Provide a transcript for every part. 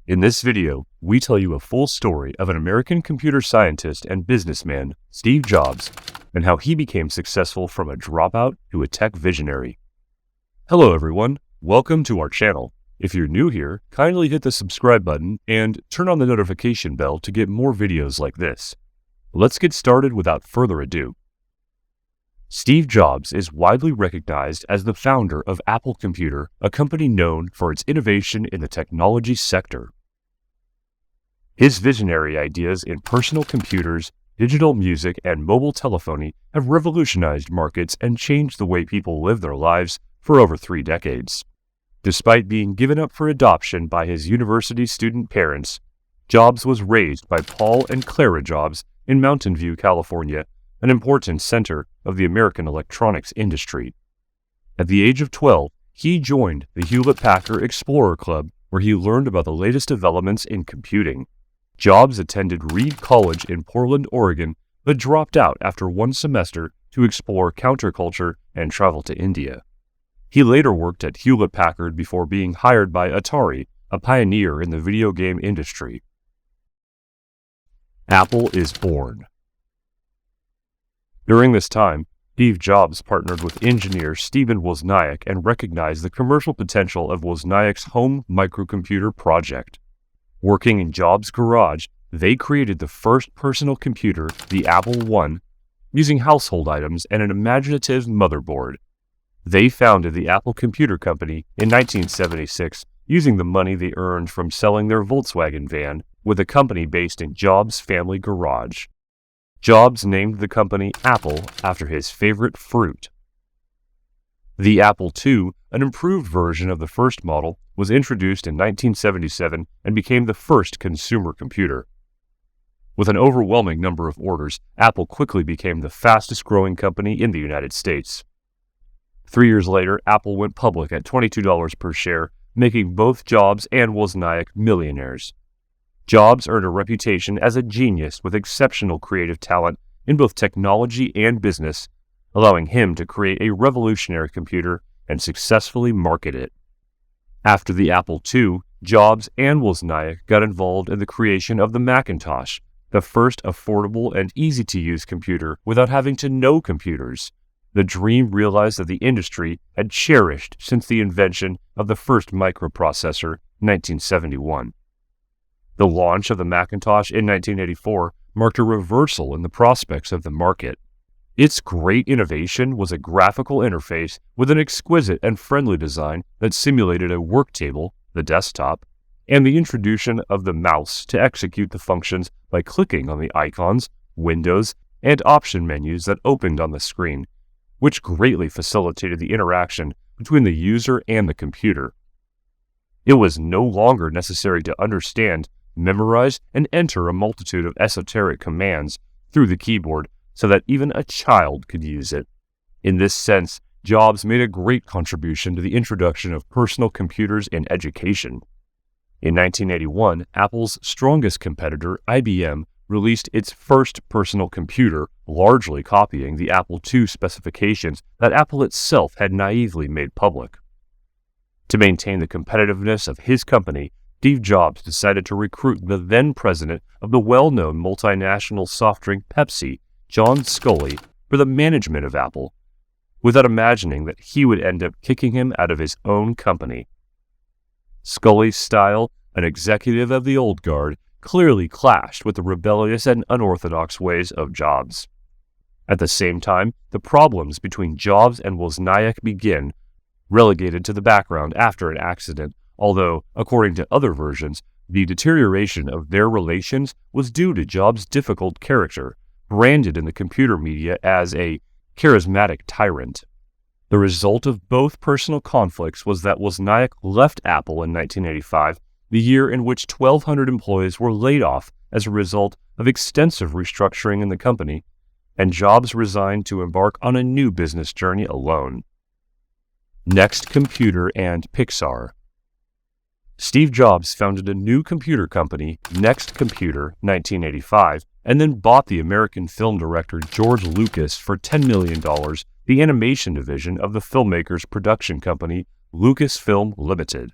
In this video, we tell you a full story of an American computer scientist and businessman, Steve Jobs, and how he became successful from a dropout to a tech visionary. Hello everyone, welcome to our channel. If you're new here, kindly hit the subscribe button and turn on the notification bell to get more videos like this. Let's get started without further ado. Steve Jobs is widely recognized as the founder of Apple Computer, a company known for its innovation in the technology sector. His visionary ideas in personal computers, digital music, and mobile telephony have revolutionized markets and changed the way people live their lives for over 3 decades. Despite being given up for adoption by his university student parents, Jobs was raised by Paul and Clara Jobs in Mountain View, California, an important center of the American electronics industry. At the age of 12, he joined the Hewlett-Packard Explorer Club, where he learned about the latest developments in computing. Jobs attended Reed College in Portland, Oregon, but dropped out after 1 semester to explore counterculture and travel to India. He later worked at Hewlett-Packard before being hired by Atari, a pioneer in the video game industry. Apple is born. During this time, Steve Jobs partnered with engineer Stephen Wozniak and recognized the commercial potential of Wozniak's home microcomputer project. Working in Jobs' garage, they created the first personal computer, the Apple I, using household items and an imaginative motherboard. They founded the Apple Computer Company in 1976 using the money they earned from selling their Volkswagen van, with a company based in Jobs' family garage. Jobs named the company Apple after his favorite fruit. The Apple II, an improved version of the first model, was introduced in 1977 and became the first consumer computer. With an overwhelming number of orders, Apple quickly became the fastest-growing company in the United States. 3 years later, Apple went public at $22 per share, making both Jobs and Wozniak millionaires. Jobs earned a reputation as a genius with exceptional creative talent in both technology and business, allowing him to create a revolutionary computer and successfully market it. After the Apple II, Jobs and Wozniak got involved in the creation of the Macintosh, the first affordable and easy-to-use computer without having to know computers, the dream realized that the industry had cherished since the invention of the first microprocessor in 1971. The launch of the Macintosh in 1984 marked a reversal in the prospects of the market. Its great innovation was a graphical interface with an exquisite and friendly design that simulated a work table, the desktop, and the introduction of the mouse to execute the functions by clicking on the icons, windows, and option menus that opened on the screen, which greatly facilitated the interaction between the user and the computer. It was no longer necessary to understand, memorize, and enter a multitude of esoteric commands through the keyboard so that even a child could use it. In this sense, Jobs made a great contribution to the introduction of personal computers in education. In 1981, Apple's strongest competitor, IBM, released its first personal computer, largely copying the Apple II specifications that Apple itself had naively made public. To maintain the competitiveness of his company, Steve Jobs decided to recruit the then president of the well-known multinational soft drink Pepsi, John Sculley, for the management of Apple, without imagining that he would end up kicking him out of his own company. Sculley's style, an executive of the old guard, clearly clashed with the rebellious and unorthodox ways of Jobs. At the same time, the problems between Jobs and Wozniak begin, relegated to the background after an accident, although, according to other versions, the deterioration of their relations was due to Jobs' difficult character, branded in the computer media as a charismatic tyrant. The result of both personal conflicts was that Wozniak left Apple in 1985, the year in which 1,200 employees were laid off as a result of extensive restructuring in the company, and Jobs resigned to embark on a new business journey alone. Next Computer and Pixar. Steve Jobs founded a new computer company, Next Computer, 1985, and then bought the American film director George Lucas for $10 million, the animation division of the filmmaker's production company, Lucasfilm Limited.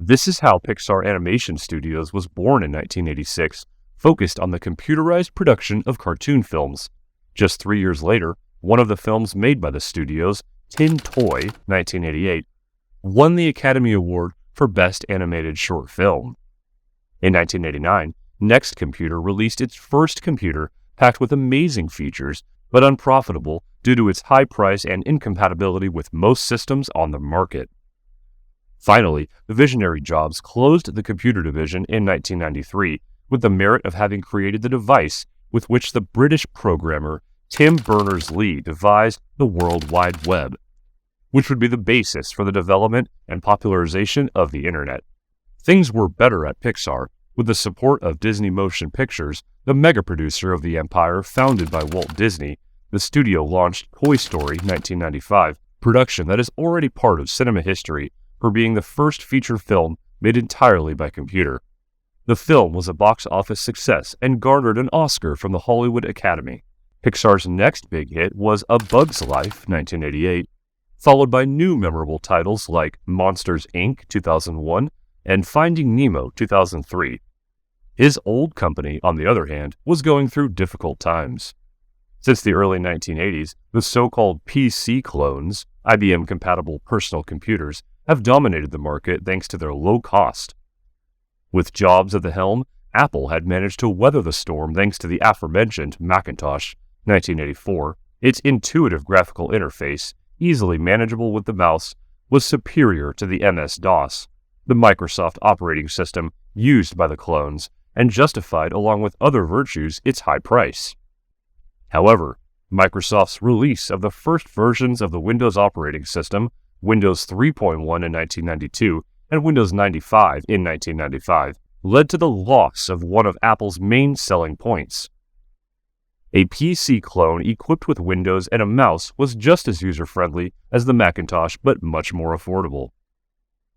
This is how Pixar Animation Studios was born in 1986, focused on the computerized production of cartoon films. Just 3 years later, one of the films made by the studios, Tin Toy, 1988, won the Academy Award for Best Animated Short Film. In 1989, Next Computer released its first computer packed with amazing features, but unprofitable due to its high price and incompatibility with most systems on the market. Finally, the visionary Jobs closed the computer division in 1993 with the merit of having created the device with which the British programmer Tim Berners-Lee devised the World Wide Web, which would be the basis for the development and popularization of the Internet. Things were better at Pixar. With the support of Disney Motion Pictures, the mega-producer of the empire founded by Walt Disney, the studio launched Toy Story 1995, production that is already part of cinema history for being the first feature film made entirely by computer. The film was a box office success and garnered an Oscar from the Hollywood Academy. Pixar's next big hit was A Bug's Life 1988, followed by new memorable titles like Monsters, Inc. 2001 and Finding Nemo 2003. His old company, on the other hand, was going through difficult times. Since the early 1980s, the so-called PC clones, IBM-compatible personal computers, have dominated the market thanks to their low cost. With Jobs at the helm, Apple had managed to weather the storm thanks to the aforementioned Macintosh 1984. Its intuitive graphical interface, easily manageable with the mouse, was superior to the MS-DOS, the Microsoft operating system used by the clones, and justified, along with other virtues, its high price. However, Microsoft's release of the first versions of the Windows operating system, Windows 3.1 in 1992 and Windows 95 in 1995, led to the loss of one of Apple's main selling points. A PC clone equipped with Windows and a mouse was just as user-friendly as the Macintosh, but much more affordable.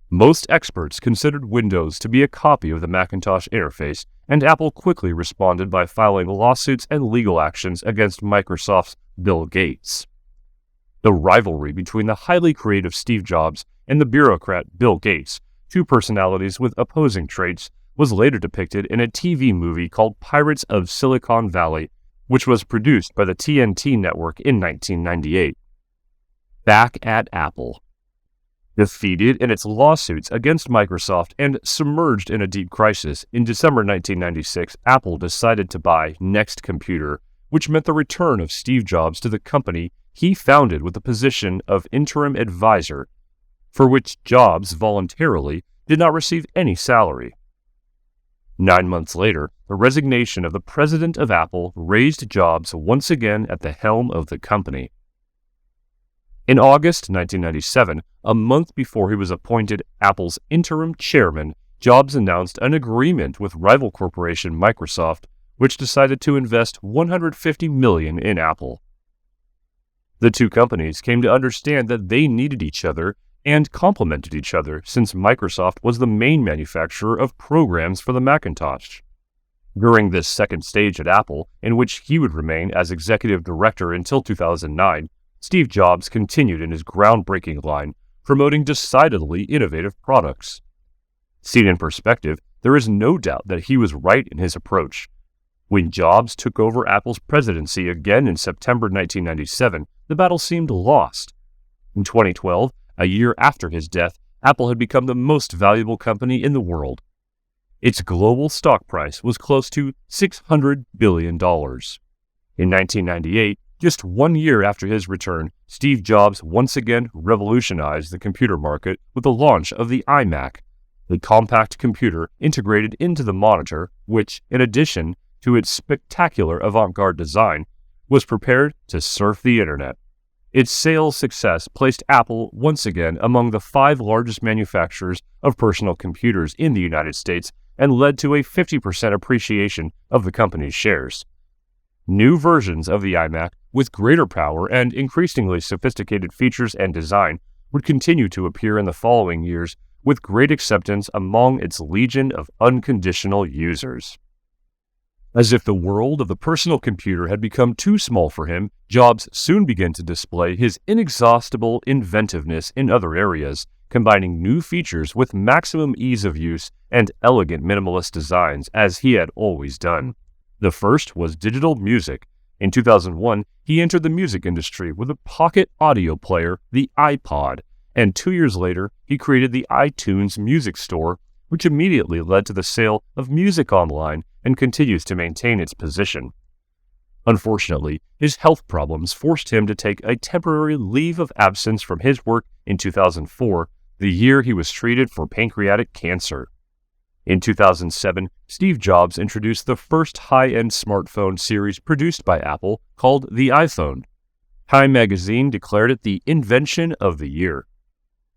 Most experts considered Windows to be a copy of the Macintosh interface, and Apple quickly responded by filing lawsuits and legal actions against Microsoft's Bill Gates. The rivalry between the highly creative Steve Jobs and the bureaucrat Bill Gates, two personalities with opposing traits, was later depicted in a TV movie called Pirates of Silicon Valley, which was produced by the TNT network in 1998. Back at Apple. Defeated in its lawsuits against Microsoft and submerged in a deep crisis, in December 1996, Apple decided to buy Next Computer, which meant the return of Steve Jobs to the company he founded with the position of interim advisor, for which Jobs voluntarily did not receive any salary. 9 months later, the resignation of the president of Apple raised Jobs once again at the helm of the company. In August 1997, a month before he was appointed Apple's interim chairman, Jobs announced an agreement with rival corporation Microsoft, which decided to invest $150 million in Apple. The two companies came to understand that they needed each other and complemented each other, since Microsoft was the main manufacturer of programs for the Macintosh. During this second stage at Apple, in which he would remain as executive director until 2009, Steve Jobs continued in his groundbreaking line, promoting decidedly innovative products. Seen in perspective, there is no doubt that he was right in his approach. When Jobs took over Apple's presidency again in September 1997, the battle seemed lost. In 2012, a year after his death, Apple had become the most valuable company in the world. Its global stock price was close to $600 billion. In 1998, just 1 year after his return, Steve Jobs once again revolutionized the computer market with the launch of the iMac, the compact computer integrated into the monitor, which, in addition to its spectacular avant-garde design, was prepared to surf the internet. Its sales success placed Apple once again among the 5 largest manufacturers of personal computers in the United States and led to a 50% appreciation of the company's shares. New versions of the iMac, with greater power and increasingly sophisticated features and design, would continue to appear in the following years with great acceptance among its legion of unconditional users. As if the world of the personal computer had become too small for him, Jobs soon began to display his inexhaustible inventiveness in other areas, combining new features with maximum ease of use and elegant minimalist designs as he had always done. The first was digital music. In 2001, he entered the music industry with a pocket audio player, the iPod, and 2 years later, he created the iTunes Music Store, which immediately led to the sale of music online and continues to maintain its position. Unfortunately, his health problems forced him to take a temporary leave of absence from his work in 2004, the year he was treated for pancreatic cancer. In 2007, Steve Jobs introduced the first high-end smartphone series produced by Apple called the iPhone. Time magazine declared it the invention of the year.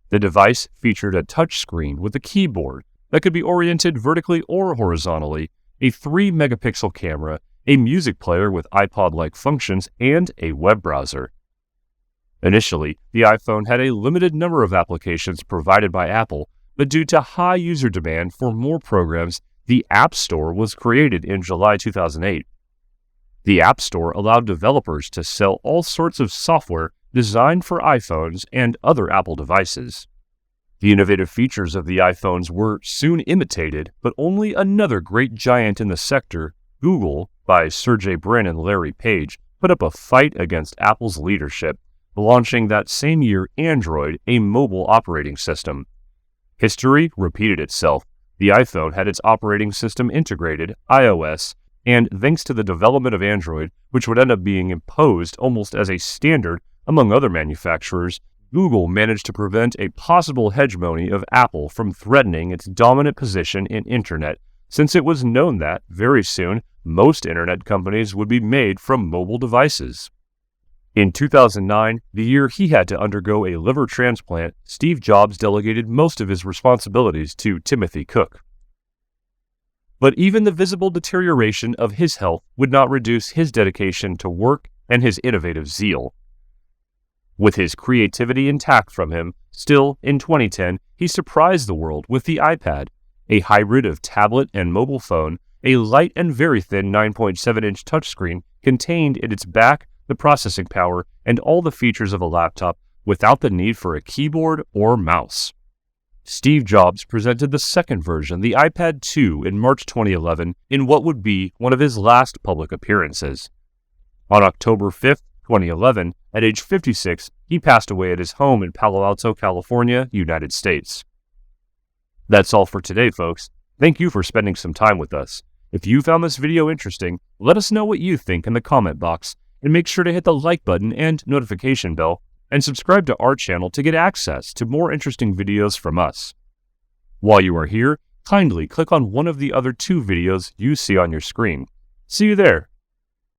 The device featured a touchscreen with a keyboard that could be oriented vertically or horizontally, a 3-megapixel camera, a music player with iPod-like functions, and a web browser. Initially, the iPhone had a limited number of applications provided by Apple, but due to high user demand for more programs, the App Store was created in July 2008. The App Store allowed developers to sell all sorts of software designed for iPhones and other Apple devices. The innovative features of the iPhones were soon imitated, but only another great giant in the sector, Google, by Sergey Brin and Larry Page, put up a fight against Apple's leadership, launching that same year Android, a mobile operating system. History repeated itself. The iPhone had its operating system integrated, iOS, and thanks to the development of Android, which would end up being imposed almost as a standard among other manufacturers, Google managed to prevent a possible hegemony of Apple from threatening its dominant position in Internet, since it was known that, very soon, most Internet companies would be made from mobile devices. In 2009, the year he had to undergo a liver transplant, Steve Jobs delegated most of his responsibilities to Timothy Cook. But even the visible deterioration of his health would not reduce his dedication to work and his innovative zeal. With his creativity intact from him, still, in 2010, he surprised the world with the iPad, a hybrid of tablet and mobile phone. A light and very thin 9.7-inch touchscreen contained in its back the processing power and all the features of a laptop without the need for a keyboard or mouse. Steve Jobs presented the second version, the iPad 2, in March 2011 in what would be one of his last public appearances. On October 5, 2011, at age 56, he passed away at his home in Palo Alto, California, United States. That's all for today, folks. Thank you for spending some time with us. If you found this video interesting, let us know what you think in the comment box, and make sure to hit the like button and notification bell, and subscribe to our channel to get access to more interesting videos from us. While you are here, kindly click on one of the other 2 videos you see on your screen. See you there!